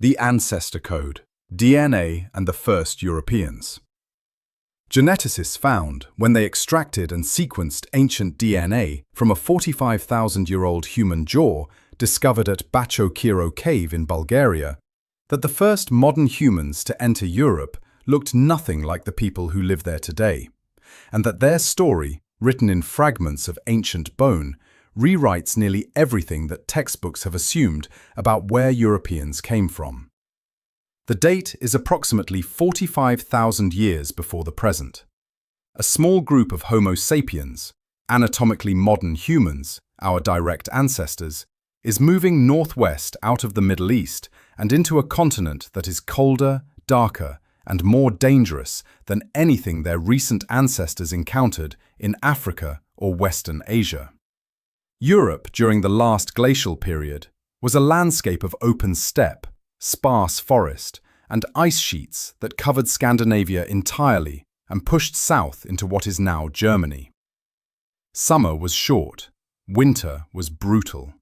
The Ancestor Code, DNA and the First Europeans. Geneticists found, when they extracted and sequenced ancient DNA from a 45,000-year-old human jaw discovered at Bachokiro Cave in Bulgaria, that the first modern humans to enter Europe looked nothing like the people who live there today, and that their story, written in fragments of ancient bone, rewrites nearly everything that textbooks have assumed about where Europeans came from. The date is approximately 45,000 years before the present. A small group of Homo sapiens, anatomically modern humans, our direct ancestors, is moving northwest out of the Middle East and into a continent that is colder, darker, and more dangerous than anything their recent ancestors encountered in Africa or Western Asia. Europe, during the last glacial period, was a landscape of open steppe, sparse forest, and ice sheets that covered Scandinavia entirely and pushed south into what is now Germany. Summer was short, winter was brutal.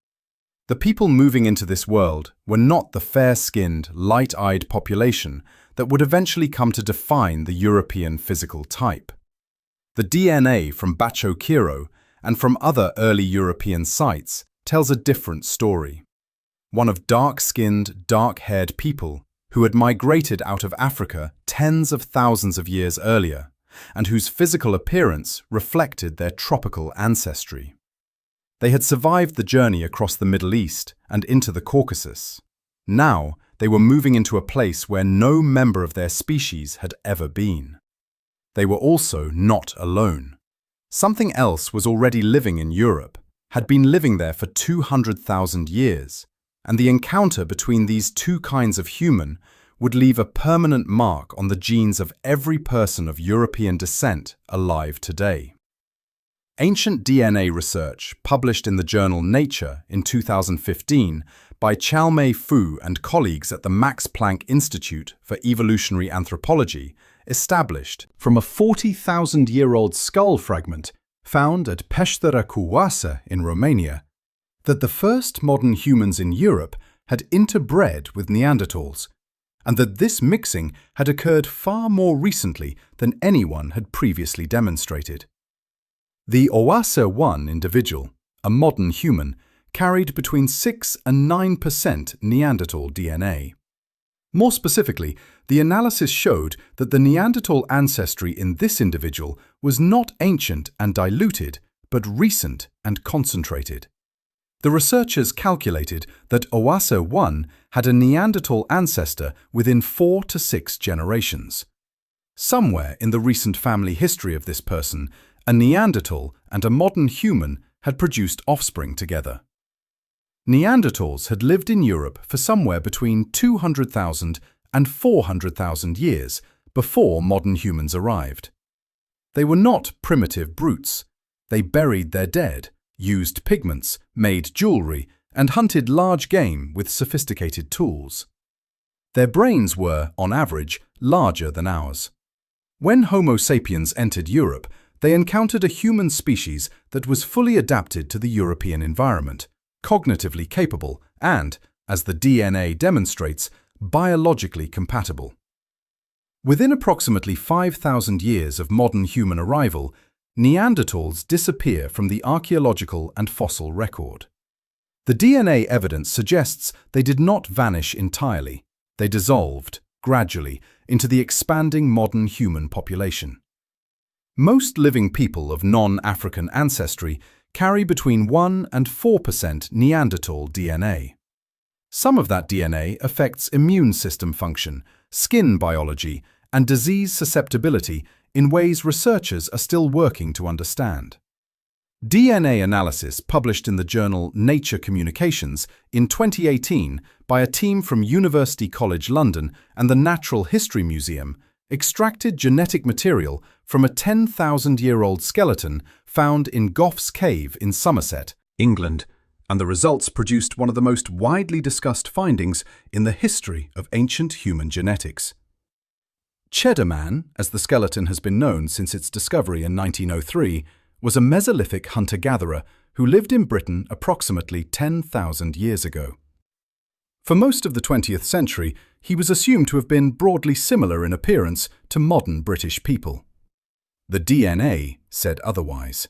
The people moving into this world were not the fair-skinned, light-eyed population that would eventually come to define the European physical type. The DNA from Bachokiro and from other early European sites tells a different story. One of dark-skinned, dark-haired people who had migrated out of Africa tens of thousands of years earlier, and whose physical appearance reflected their tropical ancestry. They had survived the journey across the Middle East and into the Caucasus. Now, they were moving into a place where no member of their species had ever been. They were also not alone. Something else was already living in Europe, had been living there for 200,000 years, and the encounter between these two kinds of human would leave a permanent mark on the genes of every person of European descent alive today. Ancient DNA research, published in the journal Nature in 2015 by Chalmay Fu and colleagues at the Max Planck Institute for Evolutionary Anthropology, established from a 40,000-year-old skull fragment found at Peștera cu Oase in Romania that the first modern humans in Europe had interbred with Neanderthals, and that this mixing had occurred far more recently than anyone had previously demonstrated. The Oase 1 individual, a modern human, carried between 6 and 9% Neanderthal DNA. More specifically, the analysis showed that the Neanderthal ancestry in this individual was not ancient and diluted, but recent and concentrated. The researchers calculated that Oase 1 had a Neanderthal ancestor within 4 to 6 generations. Somewhere in the recent family history of this person, a Neanderthal and a modern human had produced offspring together. Neanderthals had lived in Europe for somewhere between 200,000 and 400,000 years before modern humans arrived. They were not primitive brutes. They buried their dead, used pigments, made jewelry, and hunted large game with sophisticated tools. Their brains were, on average, larger than ours. When Homo sapiens entered Europe, they encountered a human species that was fully adapted to the European environment, cognitively capable and, as the DNA demonstrates, biologically compatible. Within approximately 5,000 years of modern human arrival, Neanderthals disappear from the archaeological and fossil record. The DNA evidence suggests they did not vanish entirely. They dissolved, gradually, into the expanding modern human population. Most living people of non-African ancestry carry between 1 and 4% Neanderthal DNA. Some of that DNA affects immune system function, skin biology, and disease susceptibility in ways researchers are still working to understand. DNA analysis published in the journal Nature Communications in 2018 by a team from University College London and the Natural History Museum extracted genetic material from a 10,000-year-old skeleton found in Gough's Cave in Somerset, England, and the results produced one of the most widely discussed findings in the history of ancient human genetics. Cheddar Man, as the skeleton has been known since its discovery in 1903, was a Mesolithic hunter-gatherer who lived in Britain approximately 10,000 years ago. For most of the 20th century, he was assumed to have been broadly similar in appearance to modern British people. The DNA said otherwise.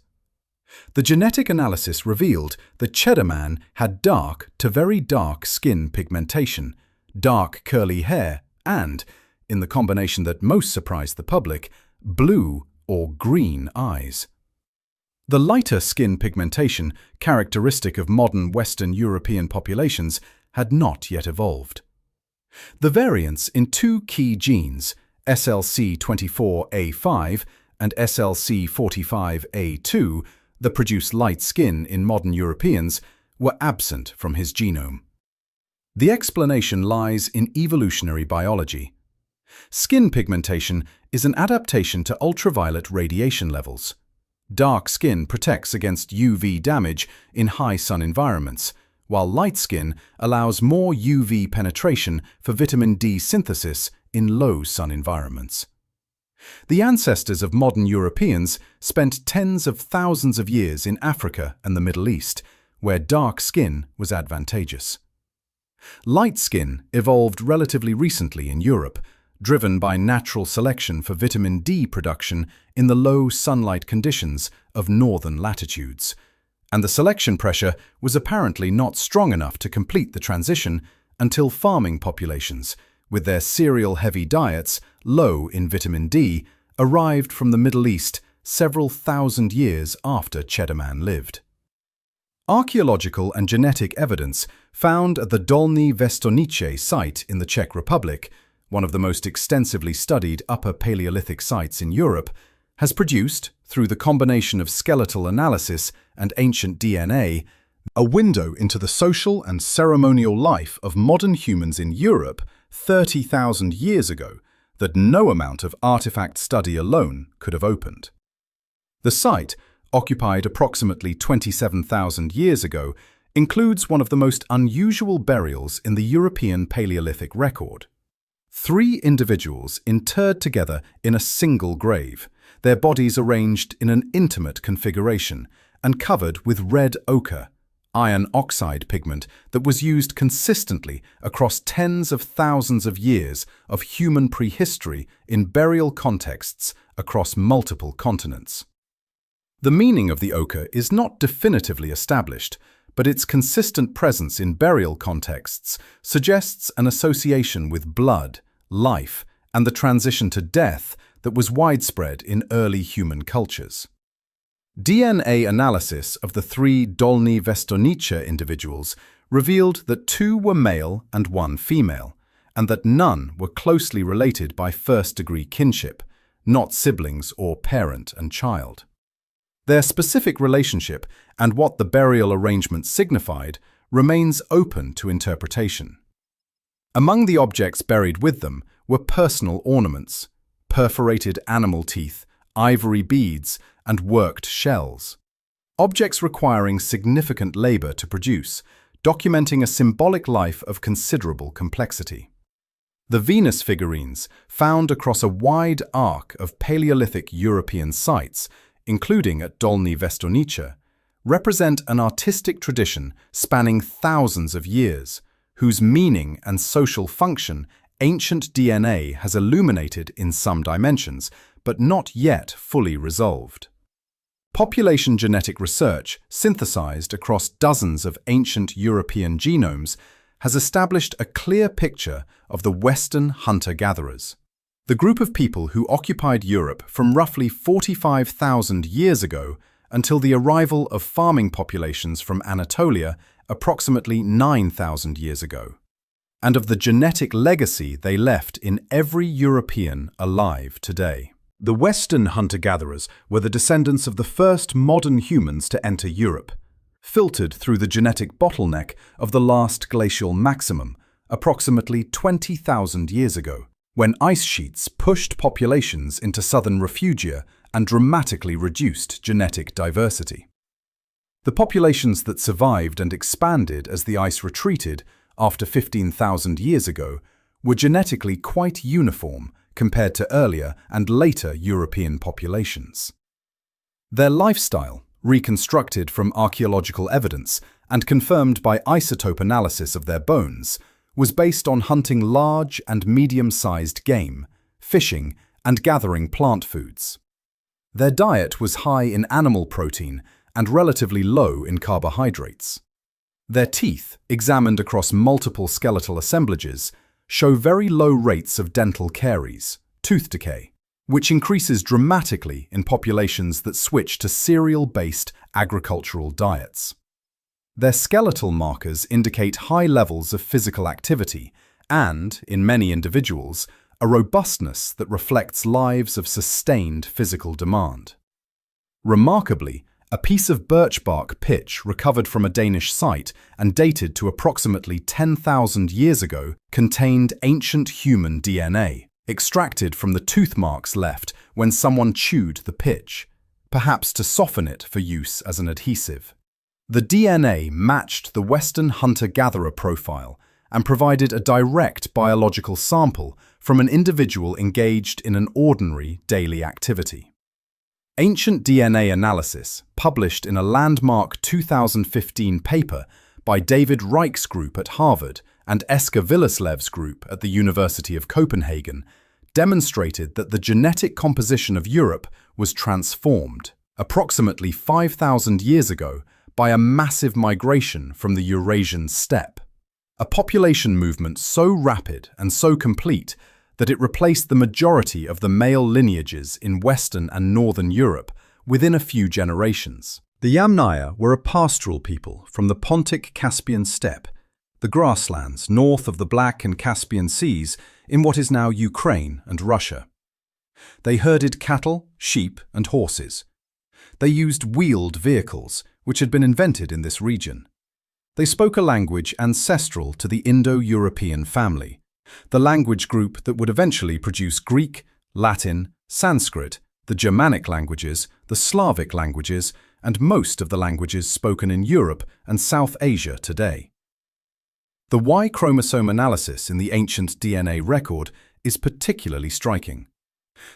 The genetic analysis revealed that Cheddar Man had dark to very dark skin pigmentation, dark curly hair, and, in the combination that most surprised the public, blue or green eyes. The lighter skin pigmentation, characteristic of modern Western European populations, had not yet evolved. The variants in two key genes, SLC24A5 and SLC45A2, that produce light skin in modern Europeans, were absent from his genome. The explanation lies in evolutionary biology. Skin pigmentation is an adaptation to ultraviolet radiation levels. Dark skin protects against UV damage in high sun environments, while light skin allows more UV penetration for vitamin D synthesis in low sun environments. The ancestors of modern Europeans spent tens of thousands of years in Africa and the Middle East, where dark skin was advantageous. Light skin evolved relatively recently in Europe, driven by natural selection for vitamin D production in the low sunlight conditions of northern latitudes, and the selection pressure was apparently not strong enough to complete the transition until farming populations, with their cereal-heavy diets low in vitamin D, arrived from the Middle East several thousand years after Cheddar Man lived. Archaeological and genetic evidence found at the Dolní Věstonice site in the Czech Republic, one of the most extensively studied Upper Paleolithic sites in Europe, has produced, through the combination of skeletal analysis and ancient DNA, a window into the social and ceremonial life of modern humans in Europe 30,000 years ago that no amount of artifact study alone could have opened. The site, occupied approximately 27,000 years ago, includes one of the most unusual burials in the European Paleolithic record. 3 individuals interred together in a single grave, their bodies arranged in an intimate configuration and covered with red ochre, iron oxide pigment that was used consistently across tens of thousands of years of human prehistory in burial contexts across multiple continents. The meaning of the ochre is not definitively established, but its consistent presence in burial contexts suggests an association with blood, life, and the transition to death that was widespread in early human cultures. DNA analysis of the 3 Dolní Věstonice individuals revealed that 2 were male and 1 female, and that none were closely related by first-degree kinship, not siblings or parent and child. Their specific relationship and what the burial arrangement signified remains open to interpretation. Among the objects buried with them were personal ornaments, perforated animal teeth, ivory beads, and worked shells. Objects requiring significant labor to produce, documenting a symbolic life of considerable complexity. The Venus figurines, found across a wide arc of Paleolithic European sites, including at Dolní Věstonice, represent an artistic tradition spanning thousands of years, whose meaning and social function ancient DNA has illuminated in some dimensions, but not yet fully resolved. Population genetic research, synthesized across dozens of ancient European genomes, has established a clear picture of the Western hunter-gatherers. The group of people who occupied Europe from roughly 45,000 years ago until the arrival of farming populations from Anatolia approximately 9,000 years ago, and of the genetic legacy they left in every European alive today. The Western hunter-gatherers were the descendants of the first modern humans to enter Europe, filtered through the genetic bottleneck of the last glacial maximum, approximately 20,000 years ago, when ice sheets pushed populations into southern refugia and dramatically reduced genetic diversity. The populations that survived and expanded as the ice retreated after 15,000 years ago were genetically quite uniform compared to earlier and later European populations. Their lifestyle, reconstructed from archaeological evidence and confirmed by isotope analysis of their bones, was based on hunting large and medium-sized game, fishing, and gathering plant foods. Their diet was high in animal protein and relatively low in carbohydrates. Their teeth, examined across multiple skeletal assemblages, show very low rates of dental caries, tooth decay, which increases dramatically in populations that switch to cereal-based agricultural diets. Their skeletal markers indicate high levels of physical activity and, in many individuals, a robustness that reflects lives of sustained physical demand. Remarkably, a piece of birch bark pitch recovered from a Danish site and dated to approximately 10,000 years ago contained ancient human DNA, extracted from the tooth marks left when someone chewed the pitch, perhaps to soften it for use as an adhesive. The DNA matched the Western hunter-gatherer profile and provided a direct biological sample from an individual engaged in an ordinary daily activity. Ancient DNA analysis, published in a landmark 2015 paper by David Reich's group at Harvard and Esker Willeslev's group at the University of Copenhagen, demonstrated that the genetic composition of Europe was transformed approximately 5,000 years ago by a massive migration from the Eurasian steppe. A population movement so rapid and so complete that it replaced the majority of the male lineages in Western and Northern Europe within a few generations. The Yamnaya were a pastoral people from the Pontic-Caspian steppe, the grasslands north of the Black and Caspian Seas in what is now Ukraine and Russia. They herded cattle, sheep, and horses. They used wheeled vehicles, which had been invented in this region. They spoke a language ancestral to the Indo-European family, the language group that would eventually produce Greek, Latin, Sanskrit, the Germanic languages, the Slavic languages, and most of the languages spoken in Europe and South Asia today. The Y chromosome analysis in the ancient DNA record is particularly striking.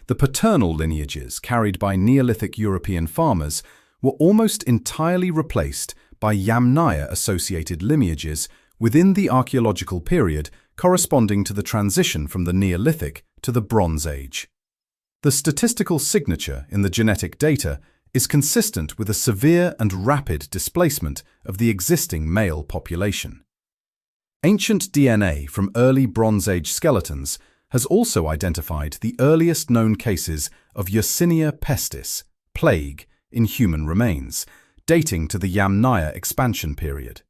The paternal lineages carried by Neolithic European farmers were almost entirely replaced by Yamnaya-associated lineages within the archaeological period corresponding to the transition from the Neolithic to the Bronze Age. The statistical signature in the genetic data is consistent with a severe and rapid displacement of the existing male population. Ancient DNA from early Bronze Age skeletons has also identified the earliest known cases of Yersinia pestis, plague, in human remains, dating to the Yamnaya expansion period.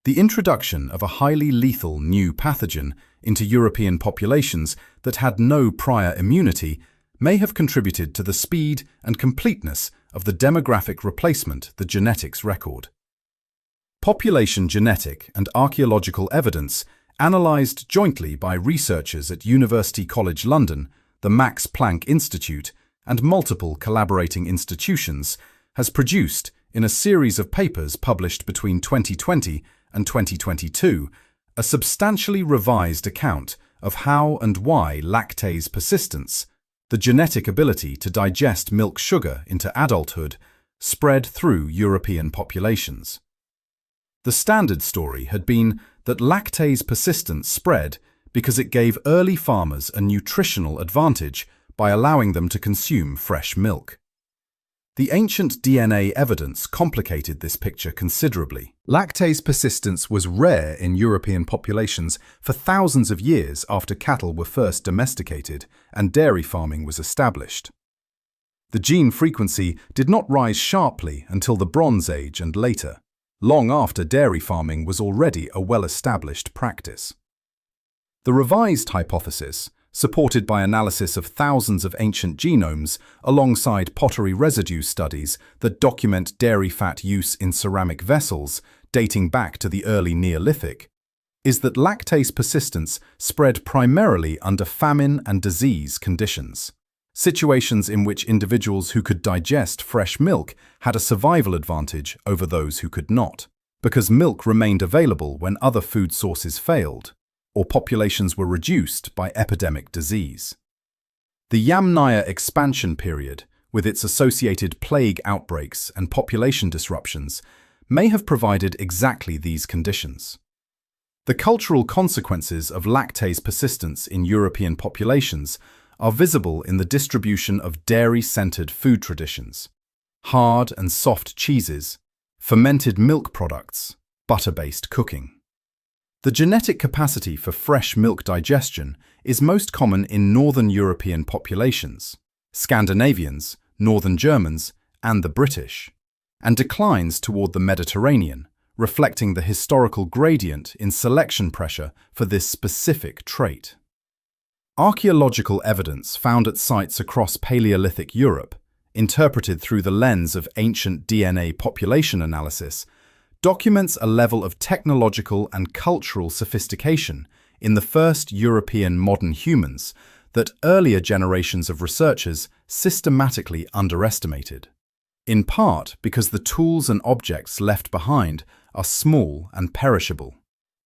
The introduction of a highly lethal new pathogen into European populations that had no prior immunity may have contributed to the speed and completeness of the demographic replacement the genetics record. Population genetic and archaeological evidence, analysed jointly by researchers at University College London, the Max Planck Institute, and multiple collaborating institutions, has produced, in a series of papers published between 2020 and 2022, a substantially revised account of how and why lactase persistence, the genetic ability to digest milk sugar into adulthood, spread through European populations. The standard story had been that lactase persistence spread because it gave early farmers a nutritional advantage by allowing them to consume fresh milk. The ancient DNA evidence complicated this picture considerably. Lactase persistence was rare in European populations for thousands of years after cattle were first domesticated and dairy farming was established. The gene frequency did not rise sharply until the Bronze Age and later, long after dairy farming was already a well-established practice. The revised hypothesis, supported by analysis of thousands of ancient genomes alongside pottery residue studies that document dairy fat use in ceramic vessels dating back to the early Neolithic, is that lactase persistence spread primarily under famine and disease conditions, situations in which individuals who could digest fresh milk had a survival advantage over those who could not, because milk remained available when other food sources failed, or populations were reduced by epidemic disease. The Yamnaya expansion period, with its associated plague outbreaks and population disruptions, may have provided exactly these conditions. The cultural consequences of lactase persistence in European populations are visible in the distribution of dairy-centered food traditions, hard and soft cheeses, fermented milk products, butter-based cooking. The genetic capacity for fresh milk digestion is most common in Northern European populations, Scandinavians, Northern Germans, and the British, and declines toward the Mediterranean, reflecting the historical gradient in selection pressure for this specific trait. Archaeological evidence found at sites across Paleolithic Europe, interpreted through the lens of ancient DNA population analysis, documents a level of technological and cultural sophistication in the first European modern humans that earlier generations of researchers systematically underestimated, in part because the tools and objects left behind are small and perishable,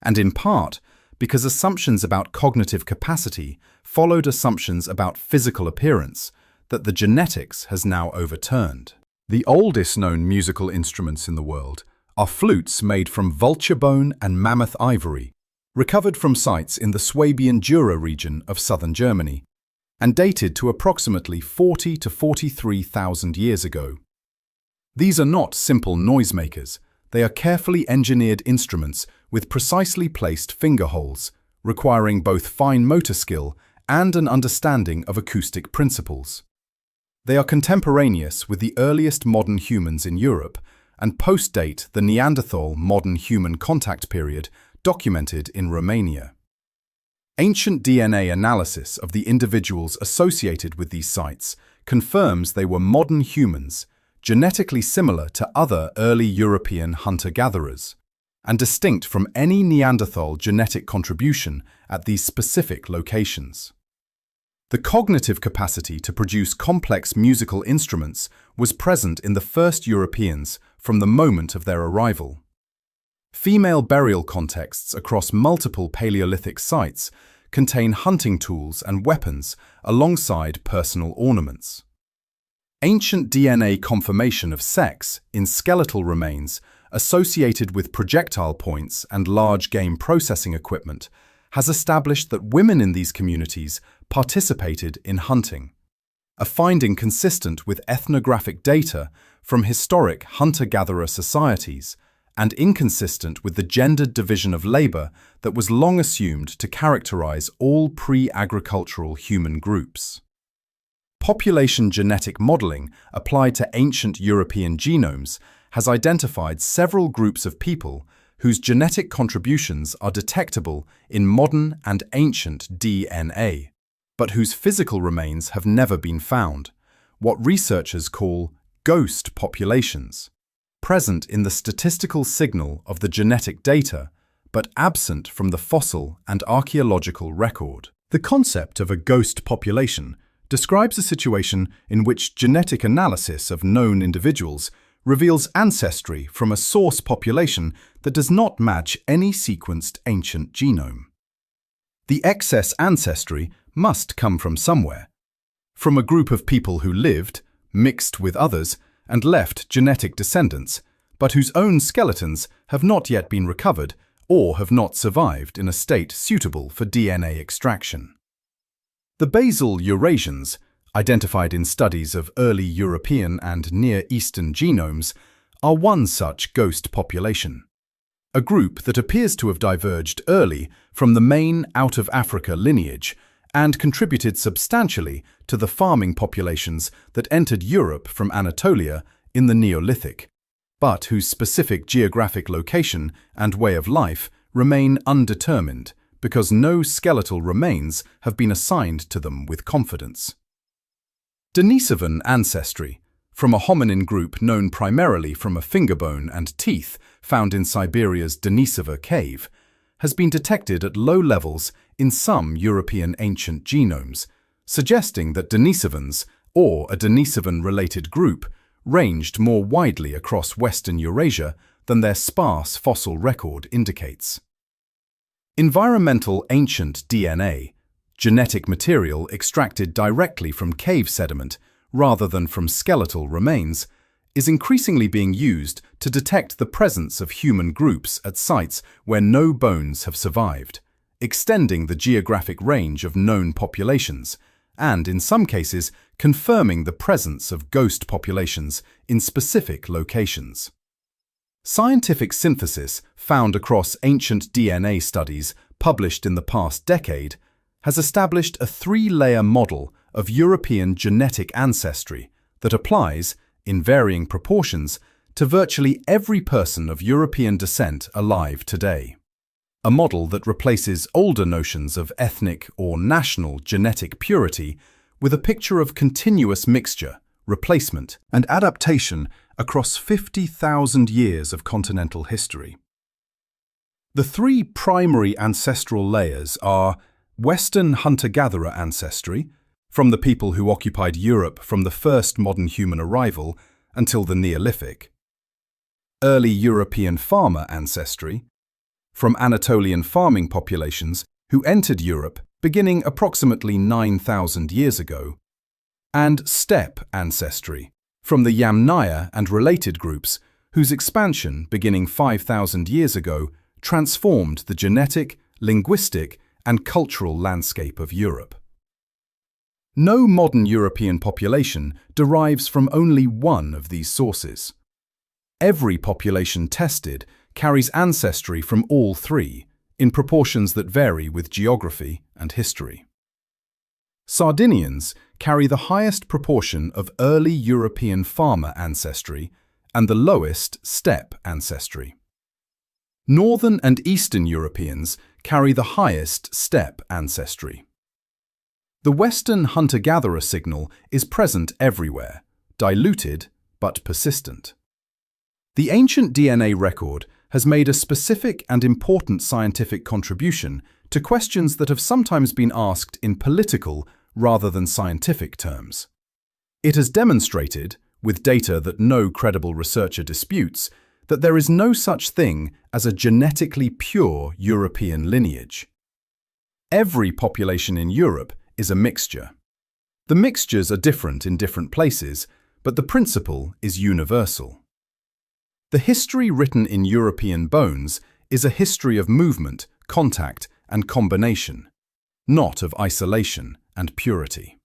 and in part because assumptions about cognitive capacity followed assumptions about physical appearance that the genetics has now overturned. The oldest known musical instruments in the world are flutes made from vulture bone and mammoth ivory, recovered from sites in the Swabian Jura region of southern Germany, and dated to approximately 40 to 43,000 years ago. These are not simple noisemakers. They are carefully engineered instruments with precisely placed finger holes, requiring both fine motor skill and an understanding of acoustic principles. They are contemporaneous with the earliest modern humans in Europe and postdate the Neanderthal modern human contact period documented in Romania. Ancient DNA analysis of the individuals associated with these sites confirms they were modern humans, genetically similar to other early European hunter-gatherers, and distinct from any Neanderthal genetic contribution at these specific locations. The cognitive capacity to produce complex musical instruments was present in the first Europeans from the moment of their arrival. Female burial contexts across multiple Paleolithic sites contain hunting tools and weapons alongside personal ornaments. Ancient DNA confirmation of sex in skeletal remains associated with projectile points and large game processing equipment has established that women in these communities participated in hunting, a finding consistent with ethnographic data from historic hunter-gatherer societies and inconsistent with the gendered division of labor that was long assumed to characterize all pre-agricultural human groups. Population genetic modeling applied to ancient European genomes has identified several groups of people whose genetic contributions are detectable in modern and ancient DNA, but whose physical remains have never been found, what researchers call ghost populations, present in the statistical signal of the genetic data, but absent from the fossil and archaeological record. The concept of a ghost population describes a situation in which genetic analysis of known individuals reveals ancestry from a source population that does not match any sequenced ancient genome. The excess ancestry must come from somewhere, from a group of people who lived, mixed with others, and left genetic descendants, but whose own skeletons have not yet been recovered or have not survived in a state suitable for DNA extraction. The basal Eurasians, identified in studies of early European and Near Eastern genomes, are one such ghost population, a group that appears to have diverged early from the main out-of-Africa lineage and contributed substantially to the farming populations that entered Europe from Anatolia in the Neolithic, but whose specific geographic location and way of life remain undetermined because no skeletal remains have been assigned to them with confidence. Denisovan ancestry, from a hominin group known primarily from a finger bone and teeth found in Siberia's Denisova cave, has been detected at low levels in some European ancient genomes, suggesting that Denisovans, or a Denisovan-related group, ranged more widely across Western Eurasia than their sparse fossil record indicates. Environmental ancient DNA, genetic material extracted directly from cave sediment rather than from skeletal remains, is increasingly being used to detect the presence of human groups at sites where no bones have survived, extending the geographic range of known populations, and in some cases confirming the presence of ghost populations in specific locations. Scientific synthesis found across ancient DNA studies published in the past decade has established a three-layer model of European genetic ancestry that applies, in varying proportions, to virtually every person of European descent alive today. A model that replaces older notions of ethnic or national genetic purity with a picture of continuous mixture, replacement, and adaptation across 50,000 years of continental history. The three primary ancestral layers are Western hunter-gatherer ancestry, from the people who occupied Europe from the first modern human arrival until the Neolithic; early European farmer ancestry, from Anatolian farming populations who entered Europe beginning approximately 9,000 years ago; and steppe ancestry, from the Yamnaya and related groups whose expansion beginning 5,000 years ago transformed the genetic, linguistic, and cultural landscape of Europe. No modern European population derives from only one of these sources. Every population tested carries ancestry from all three, in proportions that vary with geography and history. Sardinians carry the highest proportion of early European farmer ancestry and the lowest steppe ancestry. Northern and Eastern Europeans carry the highest steppe ancestry. The Western hunter-gatherer signal is present everywhere, diluted but persistent. The ancient DNA record has made a specific and important scientific contribution to questions that have sometimes been asked in political rather than scientific terms. It has demonstrated, with data that no credible researcher disputes, that there is no such thing as a genetically pure European lineage. Every population in Europe is a mixture. The mixtures are different in different places, but the principle is universal. The history written in European bones is a history of movement, contact, and combination, not of isolation and purity.